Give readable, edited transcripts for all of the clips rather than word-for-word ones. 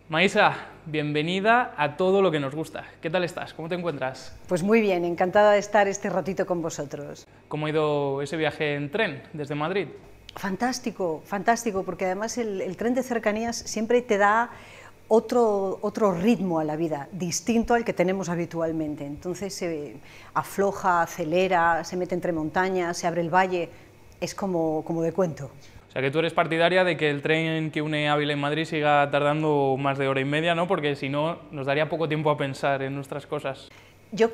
Maísa, bienvenida a todo lo que nos gusta. ¿Qué tal estás? ¿Cómo te encuentras? Pues muy bien, encantada de estar este ratito con vosotros. ¿Cómo ha ido ese viaje en tren desde Madrid? Fantástico, fantástico, porque además el tren de cercanías siempre te da otro ritmo a la vida, distinto al que tenemos habitualmente. Entonces se afloja, acelera, se mete entre montañas, se abre el valle, es como de cuento. O sea, que tú eres partidaria de que el tren que une Ávila y Madrid siga tardando más de hora y media, ¿no? Porque si no, nos daría poco tiempo a pensar en nuestras cosas. Yo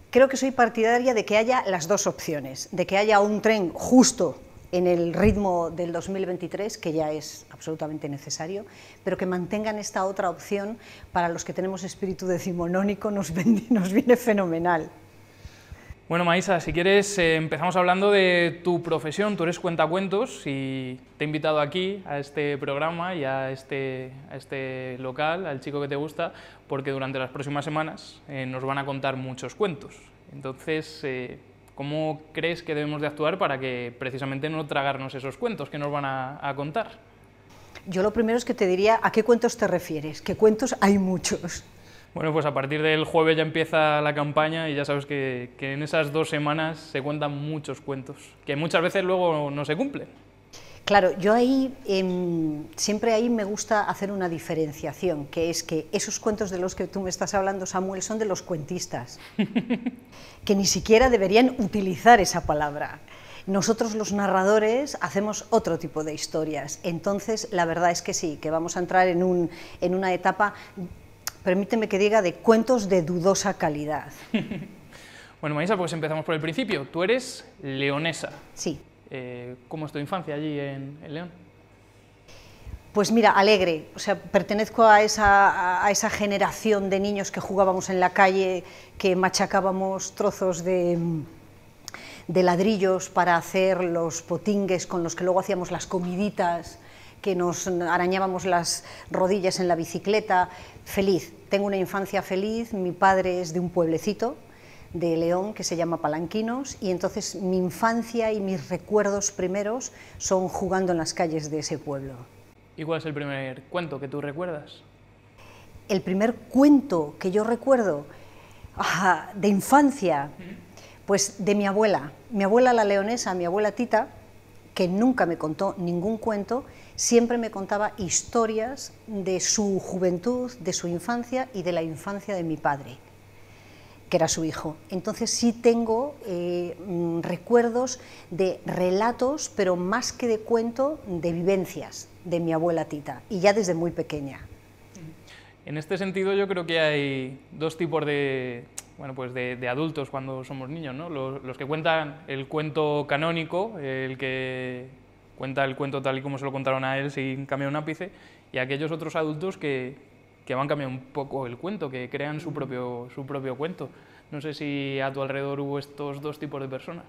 creo que soy partidaria de que haya las dos opciones, de que haya un tren justo en el ritmo del 2023, que ya es absolutamente necesario, pero que mantengan esta otra opción para los que tenemos espíritu decimonónico, nos viene fenomenal. Bueno, Maísa, si quieres empezamos hablando de tu profesión. Tú eres cuentacuentos y te he invitado aquí a este programa y a este local, al chico que te gusta, porque durante las próximas semanas nos van a contar muchos cuentos. Entonces, ¿cómo crees que debemos de actuar para que precisamente no tragarnos esos cuentos que nos van a contar? Yo lo primero es que te diría, ¿a qué cuentos te refieres? ¿Qué cuentos? Hay muchos. Bueno, pues a partir del jueves ya empieza la campaña y ya sabes que en esas 2 semanas se cuentan muchos cuentos, que muchas veces luego no se cumplen. Claro, yo ahí, siempre ahí me gusta hacer una diferenciación, que es que esos cuentos de los que tú me estás hablando, Samuel, son de los cuentistas, que ni siquiera deberían utilizar esa palabra. Nosotros los narradores hacemos otro tipo de historias, entonces la verdad es que sí, que vamos a entrar en una etapa, permíteme que diga, de cuentos de dudosa calidad. Bueno, Maísa, pues empezamos por el principio. Tú eres leonesa. Sí. ¿Cómo es tu infancia allí en León? Pues mira, alegre, o sea, pertenezco a esa generación de niños que jugábamos en la calle, que machacábamos trozos de ladrillos para hacer los potingues con los que luego hacíamos las comiditas, que nos arañábamos las rodillas en la bicicleta. Feliz, tengo una infancia feliz. Mi padre es de un pueblecito de León que se llama Palanquinos, y entonces mi infancia y mis recuerdos primeros son jugando en las calles de ese pueblo. ¿Y cuál es el primer cuento que tú recuerdas? El primer cuento que yo recuerdo de infancia, pues de mi abuela la leonesa, mi abuela Tita, que nunca me contó ningún cuento, siempre me contaba historias de su juventud, de su infancia y de la infancia de mi padre, que era su hijo. Entonces sí tengo recuerdos de relatos, pero más que de cuento, de vivencias de mi abuela Tita, y ya desde muy pequeña. En este sentido yo creo que hay dos tipos de adultos cuando somos niños, ¿no? Los que cuentan el cuento canónico, el que cuenta el cuento tal y como se lo contaron a él sin cambiar un ápice, y aquellos otros adultos que van cambiando un poco el cuento, que crean su propio cuento. No sé si a tu alrededor hubo estos dos tipos de personas.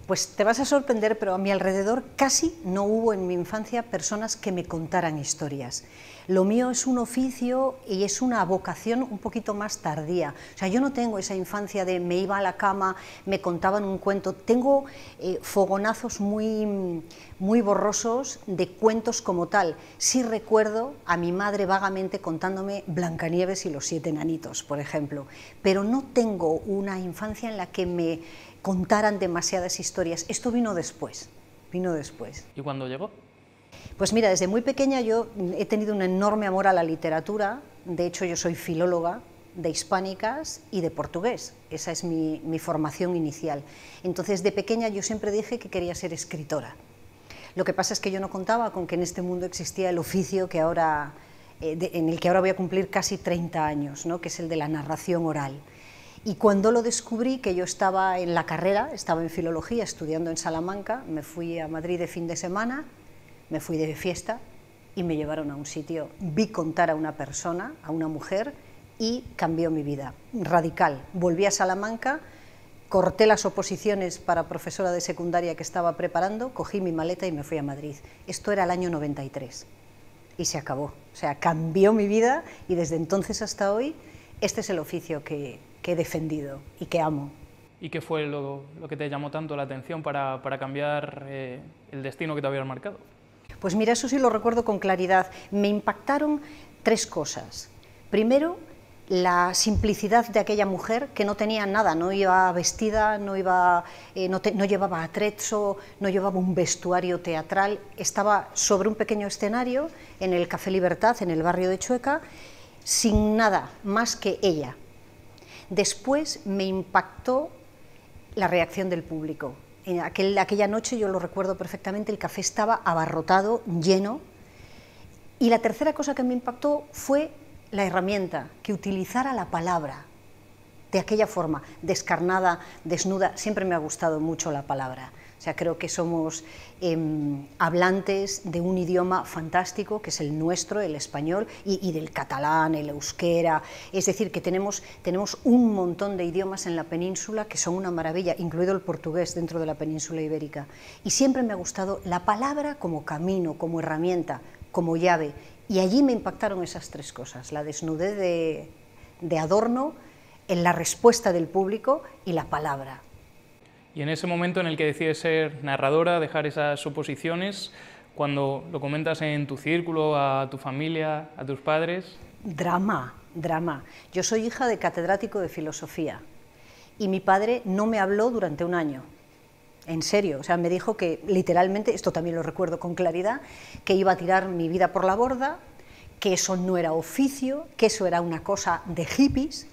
Pues te vas a sorprender, pero a mi alrededor casi no hubo en mi infancia personas que me contaran historias. Lo mío es un oficio y es una vocación un poquito más tardía. O sea, yo no tengo esa infancia de me iba a la cama, me contaban un cuento. Tengo fogonazos muy borrosos de cuentos como tal. Sí recuerdo a mi madre vagamente contándome Blancanieves y los 7 enanitos, por ejemplo, pero no tengo una infancia en la que me contaran demasiadas historias. Esto vino después. ¿Y cuándo llegó? Pues mira, desde muy pequeña yo he tenido un enorme amor a la literatura. De hecho, yo soy filóloga de hispánicas y de portugués. Esa es mi formación inicial. Entonces, de pequeña yo siempre dije que quería ser escritora. Lo que pasa es que yo no contaba con que en este mundo existía el oficio que ahora, en el que ahora voy a cumplir casi 30 años, ¿no? Que es el de la narración oral. Y cuando lo descubrí, que yo estaba en la carrera, estaba en filología, estudiando en Salamanca, me fui a Madrid de fin de semana, me fui de fiesta y me llevaron a un sitio. Vi contar a una persona, a una mujer, y cambió mi vida, radical. Volví a Salamanca, corté las oposiciones para profesora de secundaria que estaba preparando, cogí mi maleta y me fui a Madrid. Esto era el año 93 y se acabó. O sea, cambió mi vida y desde entonces hasta hoy este es el oficio que he defendido y que amo. ¿Y qué fue lo que te llamó tanto la atención para cambiar el destino que te habías marcado? Pues mira, eso sí lo recuerdo con claridad. Me impactaron Tres cosas. Primero, la simplicidad de aquella mujer que no tenía nada, no iba vestida, no llevaba atrezzo, no llevaba un vestuario teatral, estaba sobre un pequeño escenario en el Café Libertad, en el barrio de Chueca, sin nada más que ella. Después me impactó la reacción del público. Aquella noche, yo lo recuerdo perfectamente, el café estaba abarrotado, lleno, y la tercera cosa que me impactó fue la herramienta, que utilizara la palabra de aquella forma, descarnada, desnuda. Siempre me ha gustado mucho la palabra. O sea, creo que somos hablantes de un idioma fantástico, que es el nuestro, el español, y del catalán, el euskera. Es decir, que tenemos un montón de idiomas en la península que son una maravilla, incluido el portugués dentro de la península ibérica. Y siempre me ha gustado la palabra como camino, como herramienta, como llave. Y allí me impactaron esas tres cosas: la desnudez de Adorno, en la respuesta del público y la palabra. Y en ese momento en el que decides ser narradora, dejar esas suposiciones, cuando lo comentas en tu círculo, a tu familia, a tus padres... Drama, drama. Yo soy hija de catedrático de filosofía y mi padre no me habló durante un año. En serio, o sea, me dijo que literalmente, esto también lo recuerdo con claridad, que iba a tirar mi vida por la borda, que eso no era oficio, que eso era una cosa de hippies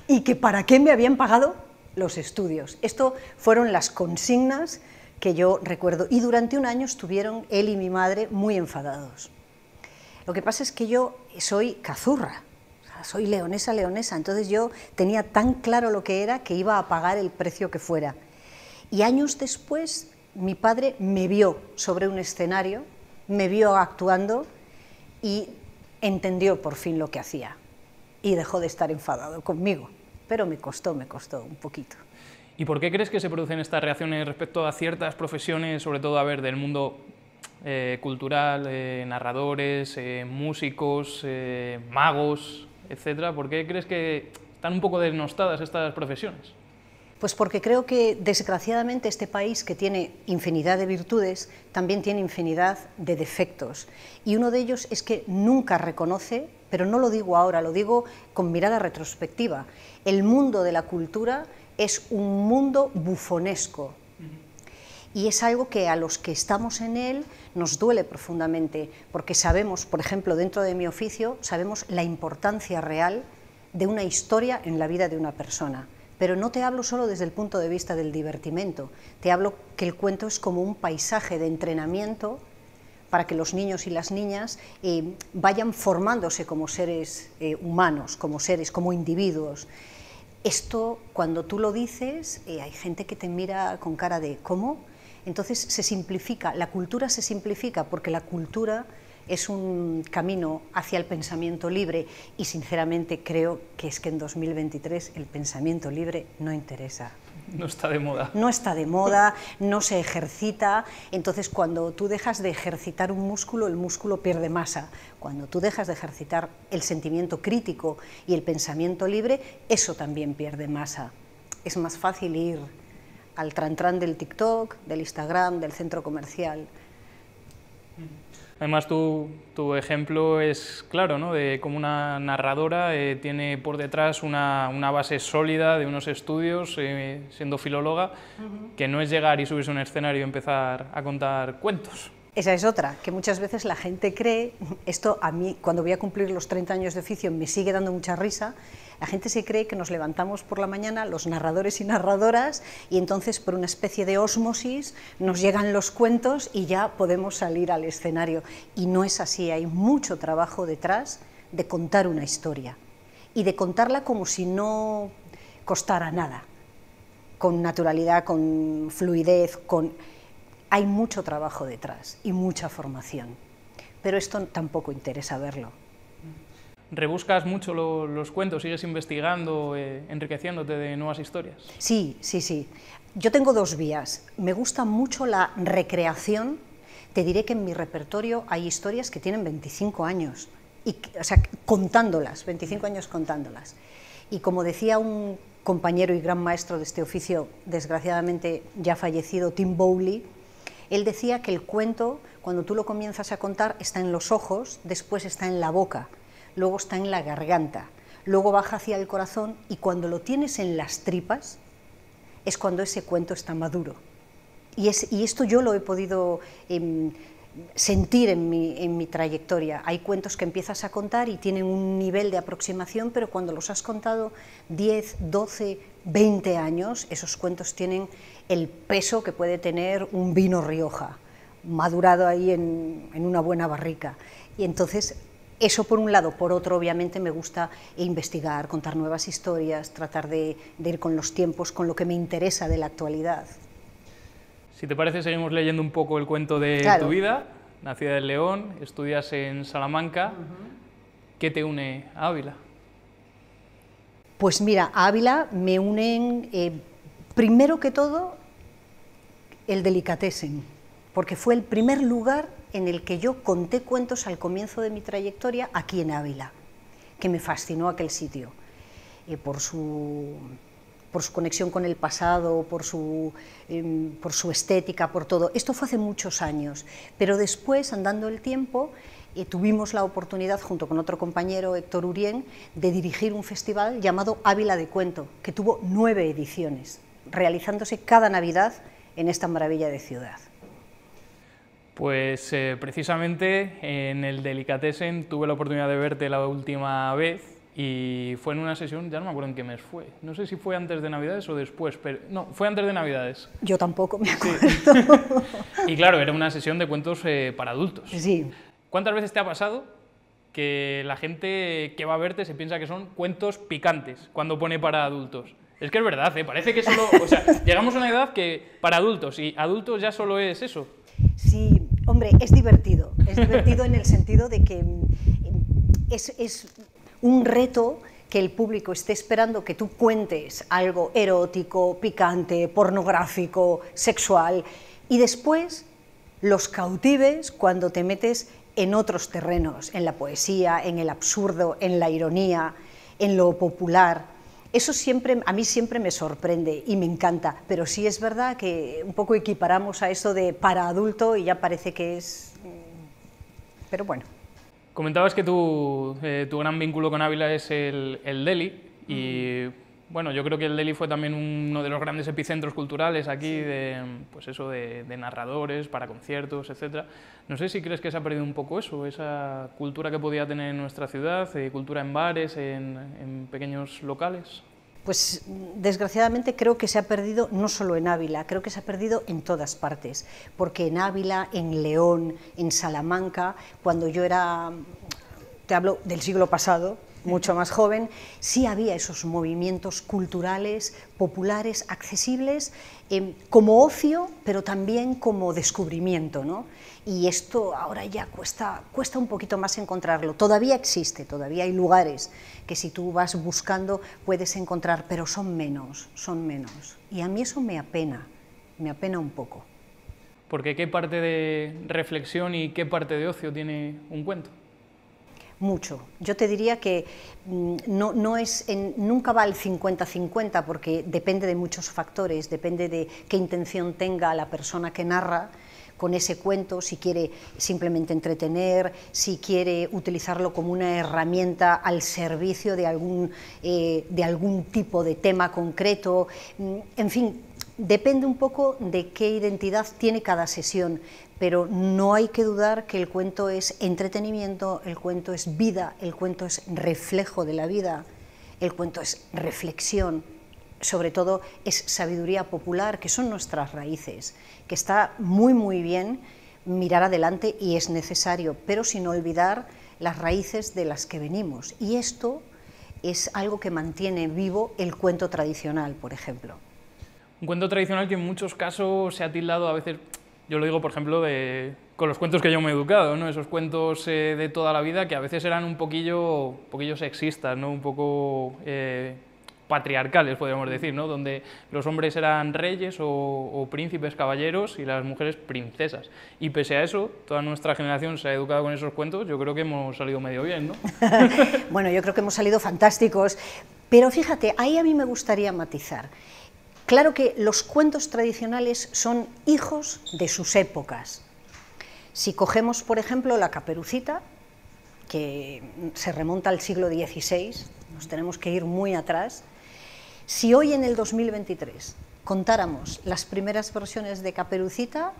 y que para qué me habían pagado los estudios. Esto fueron las consignas que yo recuerdo, y durante un año estuvieron él y mi madre muy enfadados. Lo que pasa es que yo soy cazurra, o sea, soy leonesa, entonces yo tenía tan claro lo que era que iba a pagar el precio que fuera. Y años después mi padre me vio sobre un escenario, me vio actuando y entendió por fin lo que hacía y dejó de estar enfadado conmigo, pero me costó un poquito. ¿Y por qué crees que se producen estas reacciones respecto a ciertas profesiones, sobre todo, del mundo cultural, narradores, músicos, magos, etcétera? ¿Por qué crees que están un poco denostadas estas profesiones? Pues porque creo que, desgraciadamente, este país, que tiene infinidad de virtudes, también tiene infinidad de defectos. Y uno de ellos es que nunca reconoce, pero no lo digo ahora, lo digo con mirada retrospectiva, el mundo de la cultura es un mundo bufonesco. Y es algo que a los que estamos en él nos duele profundamente, porque sabemos, por ejemplo, dentro de mi oficio, sabemos la importancia real de una historia en la vida de una persona. Pero no te hablo solo desde el punto de vista del divertimento, te hablo que el cuento es como un paisaje de entrenamiento para que los niños y las niñas vayan formándose como seres humanos, como individuos. Esto, cuando tú lo dices, hay gente que te mira con cara de ¿cómo? Entonces se simplifica, la cultura se simplifica porque la cultura es un camino hacia el pensamiento libre y sinceramente creo que es que en 2023 el pensamiento libre no interesa. No está de moda. No está de moda, no se ejercita, entonces cuando tú dejas de ejercitar un músculo, el músculo pierde masa. Cuando tú dejas de ejercitar el sentimiento crítico y el pensamiento libre, eso también pierde masa. Es más fácil ir al trantrán del TikTok, del Instagram, del centro comercial. Además, tu ejemplo es claro, ¿no?, de cómo una narradora tiene por detrás una base sólida de unos estudios, siendo filóloga, que no es llegar y subirse a un escenario y empezar a contar cuentos. Esa es otra, que muchas veces la gente cree, esto a mí cuando voy a cumplir los 30 años de oficio me sigue dando mucha risa, la gente se cree que nos levantamos por la mañana, los narradores y narradoras, y entonces por una especie de ósmosis nos llegan los cuentos y ya podemos salir al escenario. Y no es así, hay mucho trabajo detrás de contar una historia y de contarla como si no costara nada, con naturalidad, con fluidez, Hay mucho trabajo detrás y mucha formación, pero esto tampoco interesa verlo. ¿Rebuscas mucho los cuentos? ¿Sigues investigando, enriqueciéndote de nuevas historias? Sí. Yo tengo dos vías. Me gusta mucho la recreación. Te diré que en mi repertorio hay historias que tienen 25 años, o sea, contándolas, 25 años contándolas. Y como decía un compañero y gran maestro de este oficio, desgraciadamente ya fallecido, Tim Bowley, él decía que el cuento, cuando tú lo comienzas a contar, está en los ojos, después está en la boca, luego está en la garganta, luego baja hacia el corazón, y cuando lo tienes en las tripas es cuando ese cuento está maduro. Y esto yo lo he podido sentir en mi trayectoria. Hay cuentos que empiezas a contar y tienen un nivel de aproximación, pero cuando los has contado 10, 12, 20 años, esos cuentos tienen el peso que puede tener un vino Rioja, madurado ahí en una buena barrica. Y entonces, eso por un lado. Por otro, obviamente, me gusta investigar, contar nuevas historias, tratar de ir con los tiempos, con lo que me interesa de la actualidad. Si te parece, seguimos leyendo un poco el cuento de tu vida. Nacida en León, estudias en Salamanca. ¿Qué te une a Ávila? Pues mira, a Ávila me unen, primero que todo, el delicatessen, porque fue el primer lugar en el que yo conté cuentos al comienzo de mi trayectoria aquí en Ávila, que me fascinó aquel sitio, por su conexión con el pasado, por su estética, por todo. Esto fue hace muchos años, pero después, andando el tiempo, tuvimos la oportunidad, junto con otro compañero, Héctor Urien, de dirigir un festival llamado Ávila de Cuento, que tuvo 9 ediciones, realizándose cada Navidad en esta maravilla de ciudad. Pues precisamente en el Delicatessen tuve la oportunidad de verte la última vez, y fue en una sesión, ya no me acuerdo en qué mes fue, no sé si fue antes de Navidades o después, pero no, fue antes de Navidades. Yo tampoco me acuerdo. Sí. Y claro, era una sesión de cuentos para adultos. Sí. ¿Cuántas veces te ha pasado que la gente que va a verte se piensa que son cuentos picantes cuando pone para adultos? Es que es verdad, parece que solo, o sea, llegamos a una edad que para adultos, y adultos ya solo es eso. Sí, hombre, es divertido en el sentido de que es un reto que el público esté esperando que tú cuentes algo erótico, picante, pornográfico, sexual, y después los cautives cuando te metes en otros terrenos, en la poesía, en el absurdo, en la ironía, en lo popular. Eso siempre, a mí siempre me sorprende y me encanta, pero sí es verdad que un poco equiparamos a eso de para adulto y ya parece que es... pero bueno. Comentabas que tu gran vínculo con Ávila es el Deli, y bueno, yo creo que el Deli fue también uno de los grandes epicentros culturales aquí, pues eso, de narradores para conciertos, etc. No sé si crees que se ha perdido un poco eso, esa cultura que podía tener en nuestra ciudad, cultura en bares, en pequeños locales. Pues desgraciadamente creo que se ha perdido no solo en Ávila, creo que se ha perdido en todas partes, porque en Ávila, en León, en Salamanca, cuando yo era, te hablo del siglo pasado, mucho más joven, sí había esos movimientos culturales, populares, accesibles, como ocio, pero también como descubrimiento, ¿no? Y esto ahora ya cuesta un poquito más encontrarlo. Todavía existe, todavía hay lugares que si tú vas buscando puedes encontrar, pero son menos. Y a mí eso me apena un poco. Porque ¿qué parte de reflexión y qué parte de ocio tiene un cuento? Mucho. Yo te diría que nunca va al 50-50 porque depende de muchos factores, depende de qué intención tenga la persona que narra con ese cuento, si quiere simplemente entretener, si quiere utilizarlo como una herramienta al servicio de algún tipo de tema concreto, en fin, depende un poco de qué identidad tiene cada sesión, pero no hay que dudar que el cuento es entretenimiento, el cuento es vida, el cuento es reflejo de la vida, el cuento es reflexión, sobre todo es sabiduría popular, que son nuestras raíces, que está muy bien mirar adelante y es necesario, pero sin olvidar las raíces de las que venimos. Y esto es algo que mantiene vivo el cuento tradicional, por ejemplo. Un cuento tradicional que en muchos casos se ha tildado a veces, yo lo digo por ejemplo con los cuentos que yo me he educado, ¿no? Esos cuentos de toda la vida que a veces eran un poquillo sexistas, ¿no? Un poco patriarcales, podríamos decir, ¿no? Donde los hombres eran reyes o príncipes, caballeros, y las mujeres princesas. Y pese a eso, toda nuestra generación se ha educado con esos cuentos, yo creo que hemos salido medio bien, ¿no? Bueno, yo creo que hemos salido fantásticos, pero fíjate, ahí a mí me gustaría matizar. Claro que los cuentos tradicionales son hijos de sus épocas. Si cogemos, por ejemplo, la Caperucita, que se remonta al siglo XVI, nos tenemos que ir muy atrás, si hoy en el 2023 contáramos las primeras versiones de Caperucita,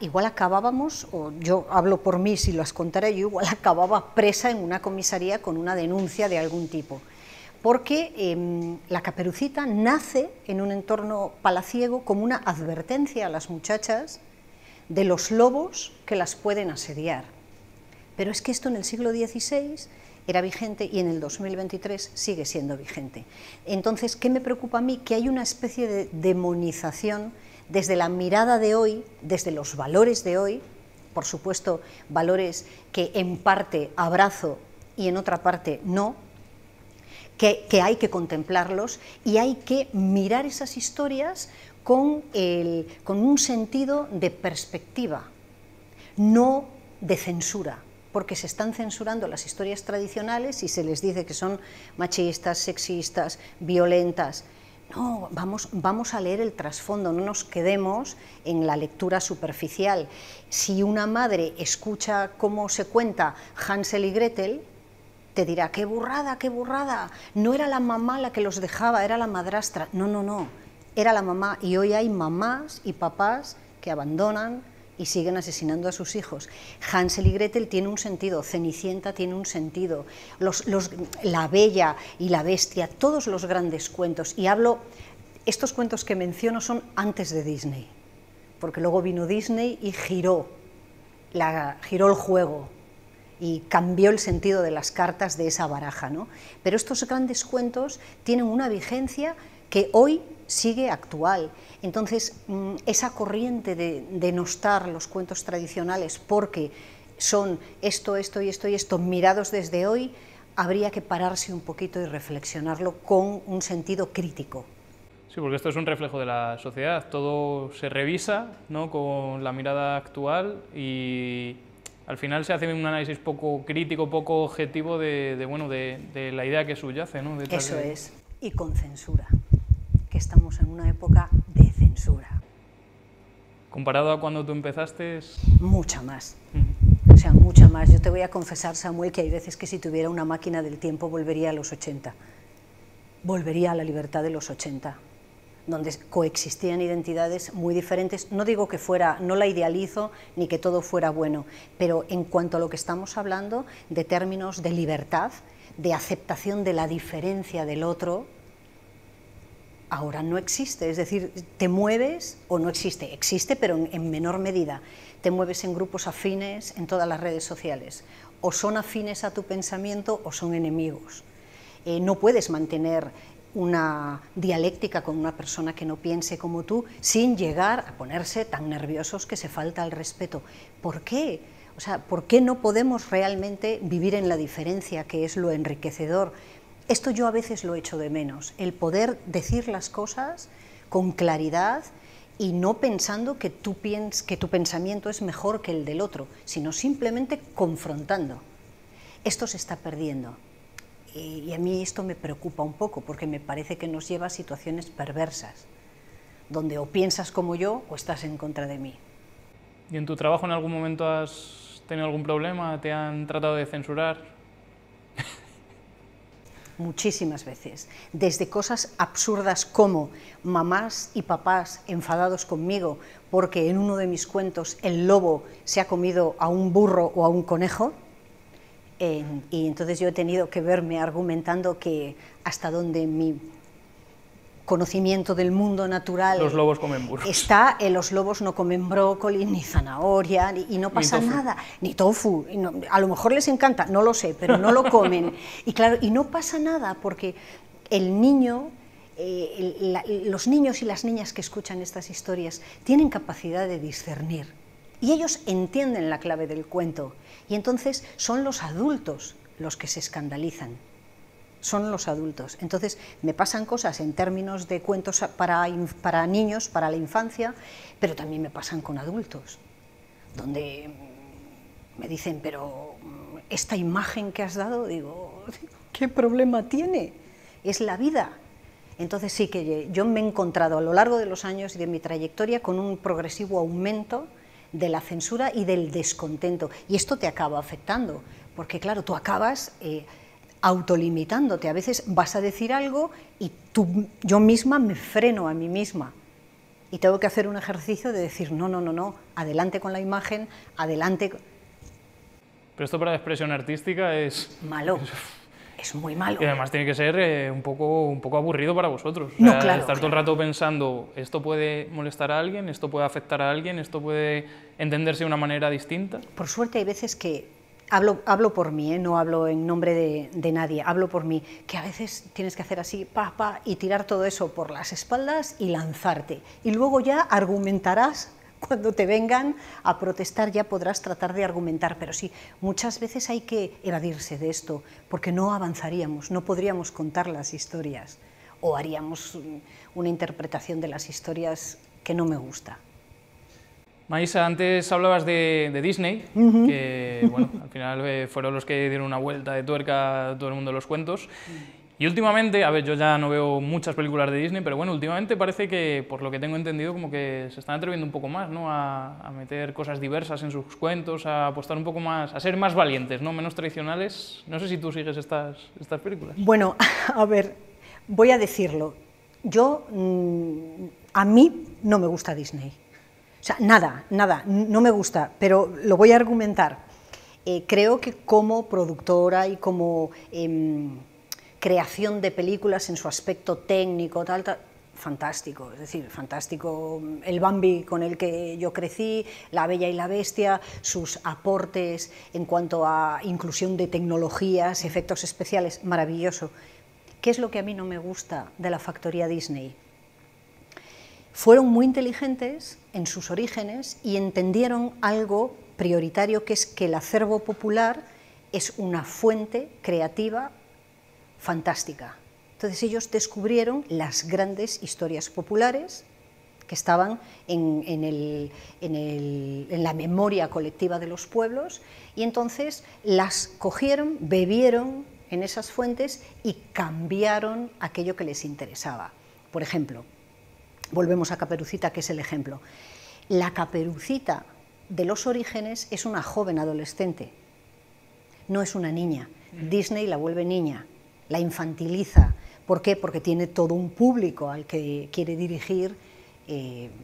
igual acabábamos, o yo hablo por mí, si las contara yo, igual acababa presa en una comisaría con una denuncia de algún tipo. Porque la Caperucita nace en un entorno palaciego como una advertencia a las muchachas de los lobos que las pueden asediar. Pero es que esto en el siglo XVI era vigente y en el 2023 sigue siendo vigente. Entonces, ¿qué me preocupa a mí? Que hay una especie de demonización desde la mirada de hoy, desde los valores de hoy, por supuesto, valores que en parte abrazo y en otra parte no, que hay que contemplarlos y hay que mirar esas historias con un sentido de perspectiva, no de censura, porque se están censurando las historias tradicionales y se les dice que son machistas, sexistas, violentas. No, vamos a leer el trasfondo, no nos quedemos en la lectura superficial. Si una madre escucha cómo se cuenta Hansel y Gretel, te dirá, qué burrada, no era la mamá la que los dejaba, era la madrastra. No, no, no, era la mamá, y hoy hay mamás y papás que abandonan y siguen asesinando a sus hijos. Hansel y Gretel tiene un sentido, Cenicienta tiene un sentido, La Bella y la Bestia, todos los grandes cuentos, y estos cuentos que menciono son antes de Disney, porque luego vino Disney y giró el juego, y cambió el sentido de las cartas de esa baraja, ¿no? Pero estos grandes cuentos tienen una vigencia que hoy sigue actual. Entonces, esa corriente de denostar los cuentos tradicionales porque son esto y esto, mirados desde hoy, habría que pararse un poquito y reflexionarlo con un sentido crítico. Sí, porque esto es un reflejo de la sociedad, todo se revisa, ¿no?, con la mirada actual y al final se hace un análisis poco crítico, poco objetivo de la idea que subyace, ¿no? Eso es, y con censura, que estamos en una época de censura. ¿Comparado a cuando tú empezaste? Mucha más, o sea, mucha más. Yo te voy a confesar, Samuel, que hay veces que si tuviera una máquina del tiempo volvería a los 80, volvería a la libertad de los 80, donde coexistían identidades muy diferentes. No digo que fuera, no la idealizo, ni que todo fuera bueno, pero en cuanto a lo que estamos hablando, de términos de libertad, de aceptación de la diferencia del otro, ahora no existe. Es decir, te mueves, o no existe, existe pero en menor medida, te mueves en grupos afines en todas las redes sociales, o son afines a tu pensamiento o son enemigos. No puedes mantener una dialéctica con una persona que no piense como tú sin llegar a ponerse tan nerviosos que se falta el respeto. ¿Por qué? O sea, ¿por qué no podemos realmente vivir en la diferencia, que es lo enriquecedor? Esto yo a veces lo echo de menos, el poder decir las cosas con claridad y no pensando que tu pensamiento es mejor que el del otro, sino simplemente confrontando. Esto se está perdiendo. Y a mí esto me preocupa un poco, porque me parece que nos lleva a situaciones perversas, donde o piensas como yo o estás en contra de mí. ¿Y en tu trabajo en algún momento has tenido algún problema? ¿Te han tratado de censurar? Muchísimas veces, desde cosas absurdas como mamás y papás enfadados conmigo porque en uno de mis cuentos el lobo se ha comido a un burro o a un conejo, y entonces yo he tenido que verme argumentando que hasta donde mi conocimiento del mundo natural los lobos comen burros. Está, los lobos no comen brócoli, ni zanahoria, y no pasa nada, ni tofu, a lo mejor les encanta, no lo sé, pero no lo comen, y claro, y no pasa nada, porque el niño, los niños y las niñas que escuchan estas historias tienen capacidad de discernir, y ellos entienden la clave del cuento, y entonces son los adultos los que se escandalizan. Son los adultos. Entonces me pasan cosas en términos de cuentos para niños, para la infancia, pero también me pasan con adultos, donde me dicen, pero esta imagen que has dado, digo, ¿qué problema tiene? Es la vida. Entonces sí que yo me he encontrado a lo largo de los años y de mi trayectoria con un progresivo aumento de la censura y del descontento. Y esto te acaba afectando, porque claro, tú acabas autolimitándote. A veces vas a decir algo y yo misma me freno a mí misma. Y tengo que hacer un ejercicio de decir, no, no, no, no, adelante con la imagen, adelante. Pero esto para la expresión artística es... Malo. Es muy malo. Y además tiene que ser un poco aburrido para vosotros. No, O sea, claro, estar todo el claro. rato pensando, esto puede molestar a alguien, esto puede afectar a alguien, esto puede entenderse de una manera distinta. Por suerte hay veces que, hablo por mí, no hablo en nombre de nadie, hablo por mí, que a veces tienes que hacer así, y tirar todo eso por las espaldas y lanzarte. Y luego ya argumentarás. Cuando te vengan a protestar ya podrás tratar de argumentar, pero sí, muchas veces hay que evadirse de esto, porque no avanzaríamos, no podríamos contar las historias, o haríamos una interpretación de las historias que no me gusta. Maísa, antes hablabas de Disney, que bueno, al final fueron los que dieron una vuelta de tuerca a todo el mundo de los cuentos. Y últimamente, a ver, yo ya no veo muchas películas de Disney, pero bueno, últimamente parece que, por lo que tengo entendido, como que se están atreviendo un poco más, ¿no? A meter cosas diversas en sus cuentos, a apostar un poco más, a ser más valientes, ¿no? Menos tradicionales. No sé si tú sigues estas películas. Bueno, a ver, voy a decirlo. A mí no me gusta Disney. O sea, nada, no me gusta, pero lo voy a argumentar. Creo que como productora y como creación de películas en su aspecto técnico, tal, fantástico, es decir, fantástico el Bambi con el que yo crecí, La Bella y la Bestia, sus aportes en cuanto a inclusión de tecnologías, efectos especiales, maravilloso. ¿Qué es lo que a mí no me gusta de la factoría Disney? Fueron muy inteligentes en sus orígenes y entendieron algo prioritario, que es que el acervo popular es una fuente creativa fantástica. Entonces ellos descubrieron las grandes historias populares que estaban en la memoria colectiva de los pueblos, y entonces las cogieron, bebieron en esas fuentes y cambiaron aquello que les interesaba. Por ejemplo, volvemos a Caperucita, que es el ejemplo. La Caperucita de los orígenes es una joven adolescente, no es una niña. Disney la vuelve niña, la infantiliza. ¿Por qué? Porque tiene todo un público al que quiere dirigir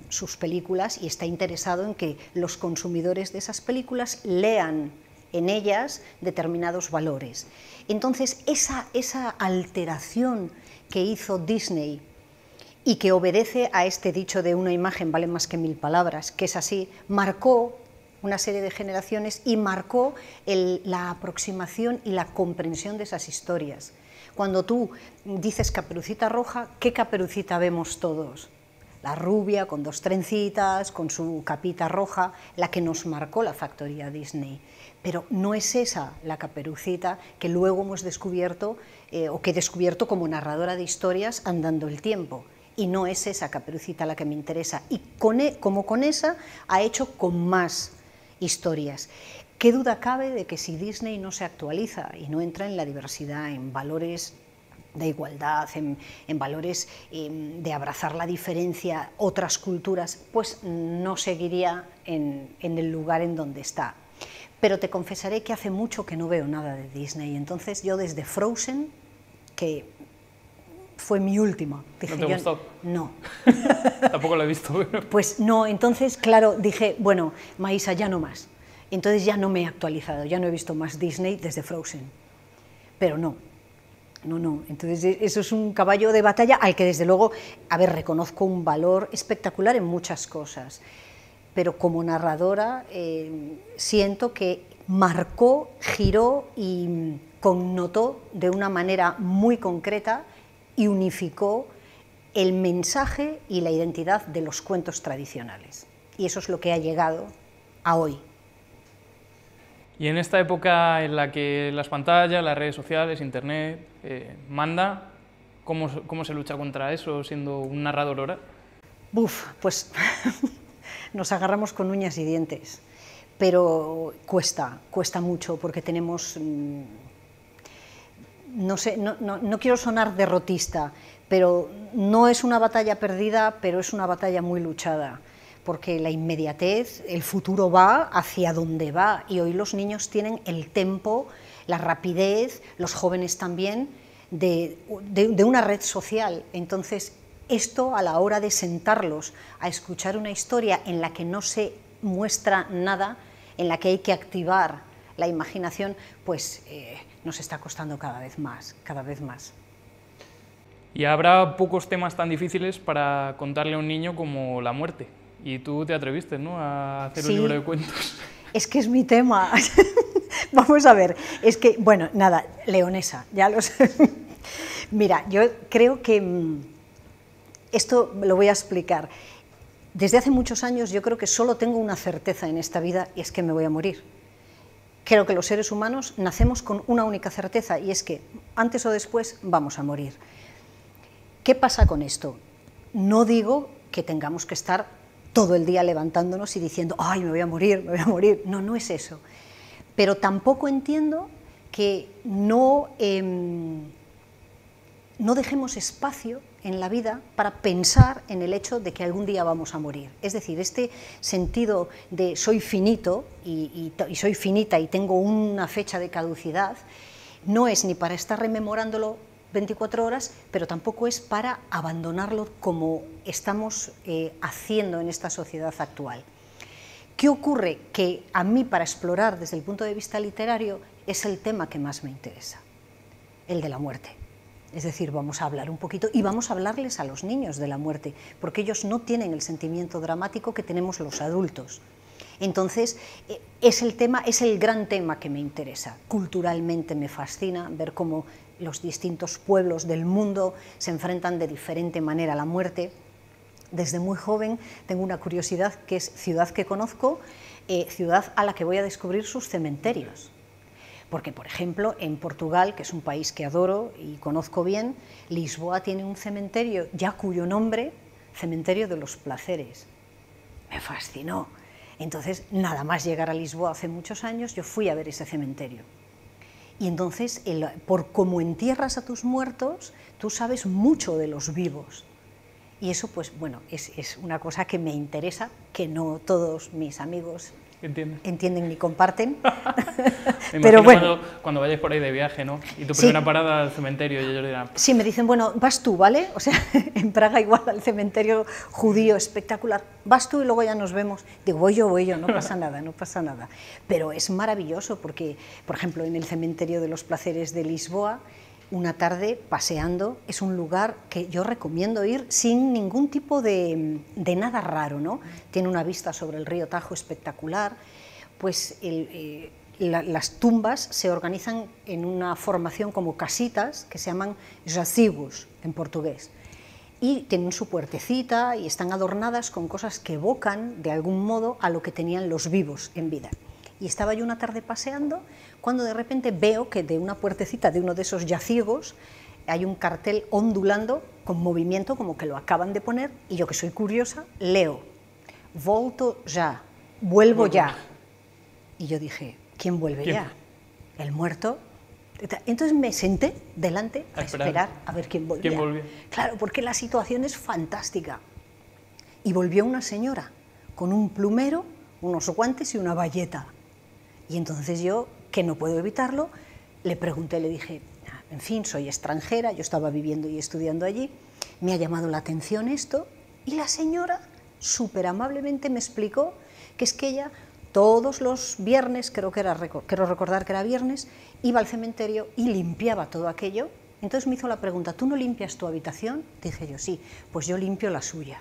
sus películas y está interesado en que los consumidores de esas películas lean en ellas determinados valores. Entonces, esa alteración que hizo Disney y que obedece a este dicho de una imagen vale más que 1000 palabras, que es así, marcó una serie de generaciones y marcó la aproximación y la comprensión de esas historias. Cuando tú dices Caperucita Roja, ¿qué Caperucita vemos todos? La rubia, con 2 trencitas, con su capita roja, la que nos marcó la factoría Disney. Pero no es esa la Caperucita que luego hemos descubierto, o que he descubierto como narradora de historias andando el tiempo. Y no es esa Caperucita la que me interesa. Y como con esa ha hecho con más historias. ¿Qué duda cabe de que si Disney no se actualiza y no entra en la diversidad, en valores de igualdad, en valores de abrazar la diferencia, otras culturas, pues no seguiría en el lugar en donde está? Pero te confesaré que hace mucho que no veo nada de Disney. Entonces yo desde Frozen, que fue mi última, dije, ¿No te gustó? No. Tampoco lo he visto. Pues no, entonces, claro, dije, bueno, Maísa, ya no más. Entonces ya no me he actualizado, ya no he visto más Disney desde Frozen. Pero no. Entonces eso es un caballo de batalla al que desde luego, a ver, reconozco un valor espectacular en muchas cosas, pero como narradora siento que marcó, giró y connotó de una manera muy concreta y unificó el mensaje y la identidad de los cuentos tradicionales. Y eso es lo que ha llegado a hoy. Y en esta época en la que las pantallas, las redes sociales, internet, manda, ¿cómo se lucha contra eso siendo un narrador ahora? Pues nos agarramos con uñas y dientes, pero cuesta mucho porque tenemos, no sé, no quiero sonar derrotista, pero no es una batalla perdida, pero es una batalla muy luchada, porque la inmediatez, el futuro va hacia donde va, y hoy los niños tienen el tempo, la rapidez, los jóvenes también, de una red social. Entonces, esto a la hora de sentarlos a escuchar una historia en la que no se muestra nada, en la que hay que activar la imaginación, pues nos está costando cada vez más, cada vez más. Y habrá pocos temas tan difíciles para contarle a un niño como la muerte. Y tú te atreviste, ¿no?, a hacer un libro de cuentos. Es que es mi tema. Vamos a ver, es que, bueno, nada, leonesa, ya lo sé. Mira, yo creo que esto lo voy a explicar. Desde hace muchos años yo creo que solo tengo una certeza en esta vida, y es que me voy a morir. Creo que los seres humanos nacemos con una única certeza, y es que antes o después vamos a morir. ¿Qué pasa con esto? No digo que tengamos que estar todo el día levantándonos y diciendo, ¡ay, me voy a morir, me voy a morir! No, no es eso. Pero tampoco entiendo que no dejemos espacio en la vida para pensar en el hecho de que algún día vamos a morir. Es decir, este sentido de soy finito y soy finita y tengo una fecha de caducidad, no es ni para estar rememorándolo 24 horas, pero tampoco es para abandonarlo como estamos haciendo en esta sociedad actual. ¿Qué ocurre? Que a mí, para explorar desde el punto de vista literario, es el tema que más me interesa, el de la muerte. Es decir, vamos a hablar un poquito y vamos a hablarles a los niños de la muerte, porque ellos no tienen el sentimiento dramático que tenemos los adultos. Entonces, es el gran tema que me interesa. Culturalmente me fascina ver cómo los distintos pueblos del mundo se enfrentan de diferente manera a la muerte. Desde muy joven tengo una curiosidad, que es ciudad que conozco, ciudad a la que voy a descubrir sus cementerios. Porque, por ejemplo, en Portugal, que es un país que adoro y conozco bien, Lisboa tiene un cementerio ya cuyo nombre, Cementerio de los Placeres. Me fascinó. Entonces, nada más llegar a Lisboa hace muchos años, yo fui a ver ese cementerio. Y entonces, por cómo entierras a tus muertos, tú sabes mucho de los vivos. Y eso, pues bueno, es una cosa que me interesa, que no todos mis amigos entienden ni comparten. Pero bueno, cuando vayáis por ahí de viaje, ¿no? Y tu primera parada al cementerio, y ellos dirán... Sí, me dicen, bueno, vas tú, ¿vale? O sea, en Praga igual al cementerio judío espectacular, vas tú y luego ya nos vemos. Digo, voy yo, no pasa nada, no pasa nada. Pero es maravilloso porque, por ejemplo, en el Cementerio de los Placeres de Lisboa, una tarde paseando, es un lugar que yo recomiendo ir sin ningún tipo de nada raro, ¿no? Tiene una vista sobre el río Tajo espectacular, pues las tumbas se organizan en una formación como casitas que se llaman jazigos en portugués, y tienen su puertecita y están adornadas con cosas que evocan de algún modo a lo que tenían los vivos en vida. Y estaba yo una tarde paseando cuando de repente veo que de una puertecita de uno de esos yacigos hay un cartel ondulando con movimiento, como que lo acaban de poner, y yo, que soy curiosa, leo, volto ya, vuelvo ya. Y yo dije, ¿quién vuelve ya? ¿El muerto? Entonces me senté delante a esperar a ver quién volvía. ¿Quién volvía? Claro, porque la situación es fantástica. Y volvió una señora con un plumero, unos guantes y una bayeta. Y entonces yo, que no puedo evitarlo, le pregunté, le dije, en fin, soy extranjera, yo estaba viviendo y estudiando allí, me ha llamado la atención esto, y la señora súper amablemente me explicó que es que ella todos los viernes, creo recordar que era viernes, iba al cementerio y limpiaba todo aquello. Entonces me hizo la pregunta, ¿tú no limpias tu habitación? Dije yo, sí, pues yo limpio la suya.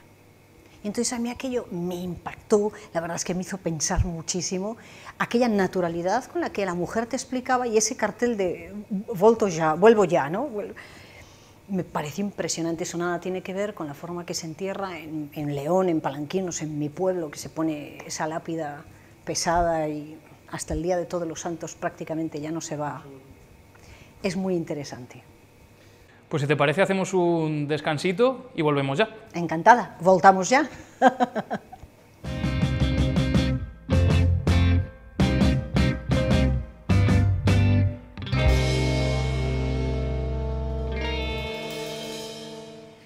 Y entonces a mí aquello me impactó, la verdad es que me hizo pensar muchísimo, aquella naturalidad con la que la mujer te explicaba, y ese cartel de volto ya, vuelvo ya, ¿no? Me pareció impresionante. Eso nada tiene que ver con la forma que se entierra en León, en Palanquinos, en mi pueblo, que se pone esa lápida pesada y hasta el día de Todos los Santos prácticamente ya no se va. Es muy interesante. Pues si te parece, hacemos un descansito y volvemos ya. Encantada, voltamos ya.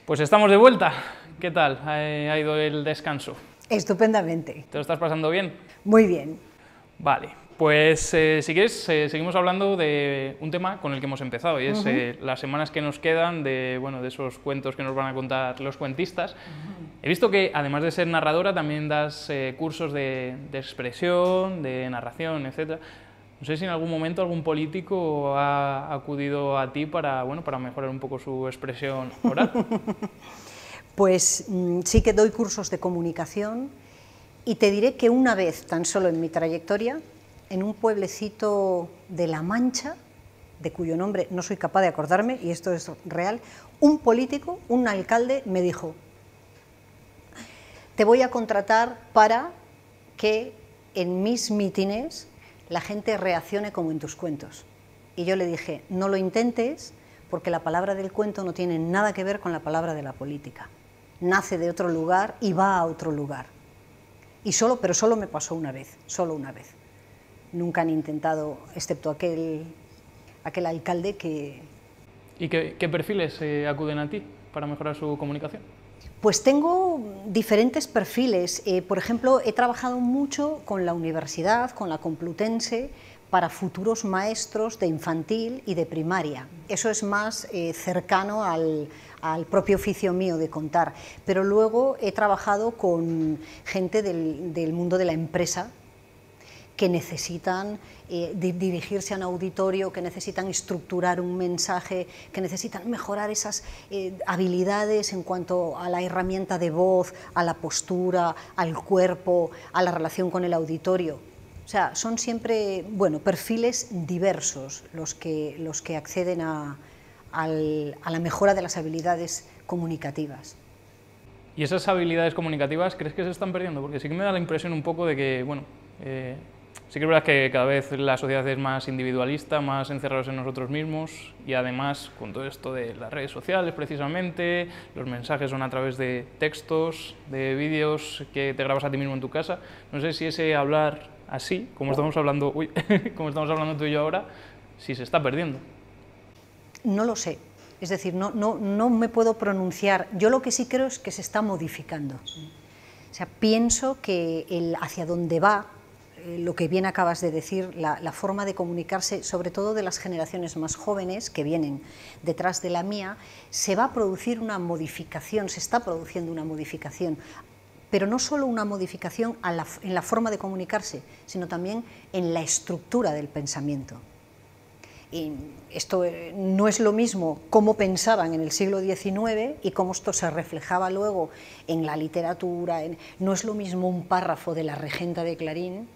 Pues estamos de vuelta. ¿Qué tal ha ido el descanso? Estupendamente. ¿Te lo estás pasando bien? Muy bien. Vale, pues si quieres seguimos hablando de un tema con el que hemos empezado, y es las semanas que nos quedan de, bueno, de esos cuentos que nos van a contar los cuentistas. He visto que, además de ser narradora, también das cursos de expresión, de narración, etc. No sé si en algún momento algún político ha acudido a ti para, bueno, para mejorar un poco su expresión oral. Pues sí que doy cursos de comunicación, y te diré que una vez, tan solo en mi trayectoria, en un pueblecito de La Mancha, de cuyo nombre no soy capaz de acordarme, y esto es real, un político, un alcalde, me dijo: te voy a contratar para que en mis mítines la gente reaccione como en tus cuentos. Y yo le dije: no lo intentes, porque la palabra del cuento no tiene nada que ver con la palabra de la política. Nace de otro lugar y va a otro lugar. Pero solo me pasó una vez, solo una vez. Nunca han intentado, excepto aquel alcalde que... ¿Y qué perfiles acuden a ti para mejorar su comunicación? Pues tengo diferentes perfiles. Por ejemplo, he trabajado mucho con la universidad, con la Complutense, para futuros maestros de infantil y de primaria. Eso es más cercano al propio oficio mío de contar. Pero luego he trabajado con gente del mundo de la empresa, que necesitan dirigirse a un auditorio, que necesitan estructurar un mensaje, que necesitan mejorar esas habilidades en cuanto a la herramienta de voz, a la postura, al cuerpo, a la relación con el auditorio. O sea, son siempre, bueno, perfiles diversos los que acceden a la mejora de las habilidades comunicativas. ¿Y esas habilidades comunicativas crees que se están perdiendo? Porque sí que me da la impresión un poco de que, bueno, sí que es verdad que cada vez la sociedad es más individualista, más encerrados en nosotros mismos, y además con todo esto de las redes sociales precisamente, los mensajes son a través de textos, de vídeos que te grabas a ti mismo en tu casa. No sé si ese hablar así, como estamos hablando, como estamos hablando tú y yo ahora, si se está perdiendo. No lo sé. Es decir, no me puedo pronunciar. Yo lo que sí creo es que se está modificando. O sea, pienso que hacia dónde va, lo que bien acabas de decir, la forma de comunicarse, sobre todo de las generaciones más jóvenes que vienen detrás de la mía, se va a producir una modificación, se está produciendo una modificación, pero no solo una modificación en la forma de comunicarse, sino también en la estructura del pensamiento. Y esto no es lo mismo cómo pensaban en el siglo XIX y cómo esto se reflejaba luego en la literatura. No es lo mismo un párrafo de La Regenta de Clarín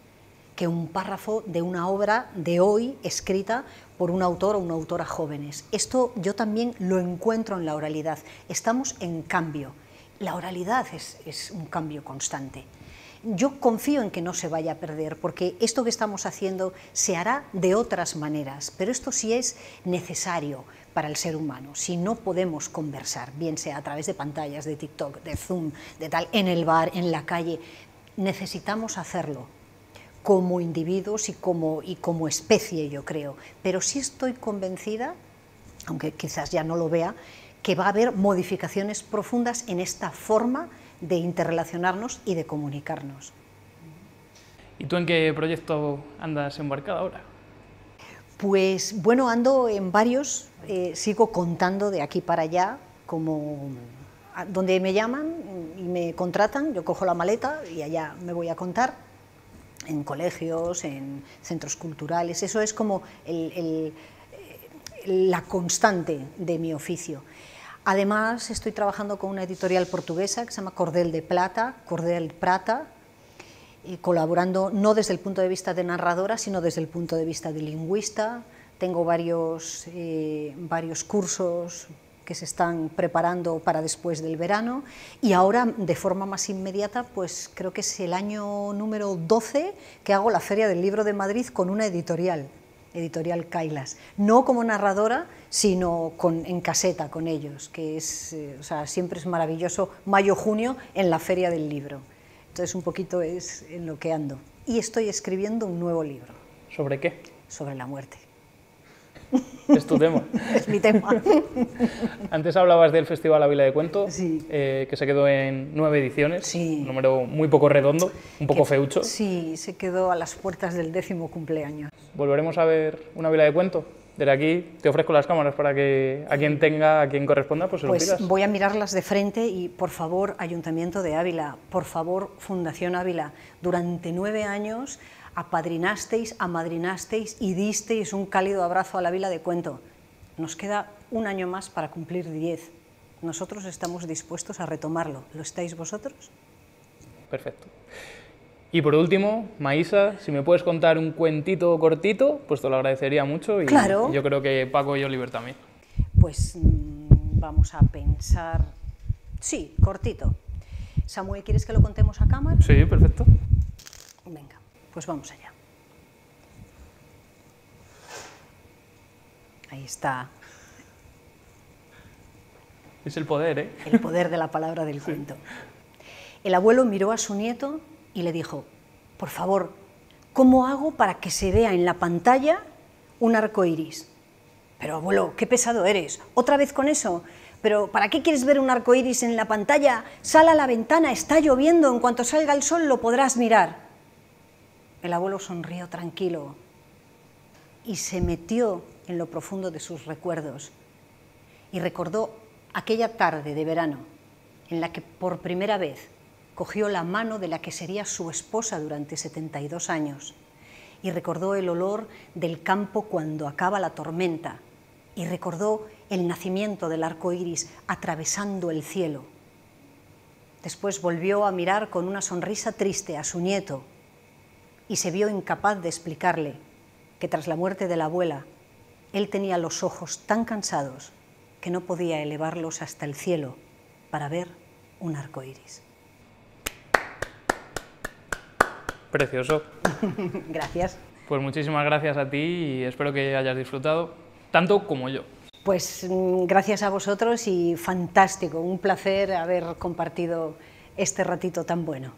que un párrafo de una obra de hoy escrita por un autor o una autora jóvenes. Esto yo también lo encuentro en la oralidad. Estamos en cambio. La oralidad es un cambio constante. Yo confío en que no se vaya a perder, porque esto que estamos haciendo se hará de otras maneras, pero esto sí es necesario para el ser humano. Si no podemos conversar, bien sea a través de pantallas, de TikTok, de Zoom, de tal, en el bar, en la calle, necesitamos hacerlo como individuos y como especie, yo creo. Pero sí estoy convencida, aunque quizás ya no lo vea, que va a haber modificaciones profundas en esta forma de interrelacionarnos y de comunicarnos. ¿Y tú en qué proyecto andas embarcada ahora? Pues bueno, ando en varios, sigo contando de aquí para allá, donde me llaman y me contratan, yo cojo la maleta y allá me voy a contar, en colegios, en centros culturales. Eso es como la constante de mi oficio. Además, estoy trabajando con una editorial portuguesa que se llama Cordel de Plata, Cordel Prata, colaborando no desde el punto de vista de narradora, sino desde el punto de vista de lingüista. Tengo varios cursos que se están preparando para después del verano, y ahora, de forma más inmediata, pues creo que es el año número 12 que hago la Feria del Libro de Madrid con una editorial Kailas, no como narradora, sino en caseta con ellos, que es, o sea, siempre es maravilloso, mayo-junio en la Feria del Libro. Entonces un poquito es en lo que ando. Y estoy escribiendo un nuevo libro. ¿Sobre qué? Sobre la muerte. Es tu tema. Es mi tema. Antes hablabas del Festival Ávila de Cuento, Sí. Que se quedó en 9 ediciones, Sí. un número muy poco redondo, un poco feucho. Sí, se quedó a las puertas del 10º cumpleaños. ¿Volveremos a ver una Ávila de Cuento? Desde aquí te ofrezco las cámaras para que a quien corresponda, pues se lo Pues pidas. voy a mirarlas de frente y, por favor, Ayuntamiento de Ávila, por favor, Fundación Ávila, durante 9 años apadrinasteis, amadrinasteis y disteis un cálido abrazo a la Ávila de Cuento. Nos queda un año más para cumplir 10. Nosotros estamos dispuestos a retomarlo. ¿Lo estáis vosotros? Perfecto. Y por último, Maísa, si me puedes contar un cuentito cortito, pues te lo agradecería mucho y Claro. yo creo que Paco y Oliver también. Pues vamos a pensar... Sí, cortito. Samuel, ¿quieres que lo contemos a cámara? Sí, perfecto. Venga, pues vamos allá. Ahí está, Es el poder, ¿eh? el poder de la palabra del cuento. El abuelo miró a su nieto y le dijo: por favor, ¿cómo hago para que se vea en la pantalla un arco iris? Pero abuelo, qué pesado eres, ¿otra vez con eso? ¿Pero para qué quieres ver un arco iris en la pantalla? Sal a la ventana, está lloviendo, en cuanto salga el sol lo podrás mirar. El abuelo sonrió tranquilo y se metió en lo profundo de sus recuerdos y recordó aquella tarde de verano en la que por primera vez cogió la mano de la que sería su esposa durante 72 años y recordó el olor del campo cuando acaba la tormenta y recordó el nacimiento del arco iris atravesando el cielo. Después volvió a mirar con una sonrisa triste a su nieto y se vio incapaz de explicarle que tras la muerte de la abuela él tenía los ojos tan cansados que no podía elevarlos hasta el cielo para ver un arco iris. Precioso. Gracias. Pues muchísimas gracias a ti y espero que hayas disfrutado tanto como yo. Pues gracias a vosotros y fantástico, un placer haber compartido este ratito tan bueno.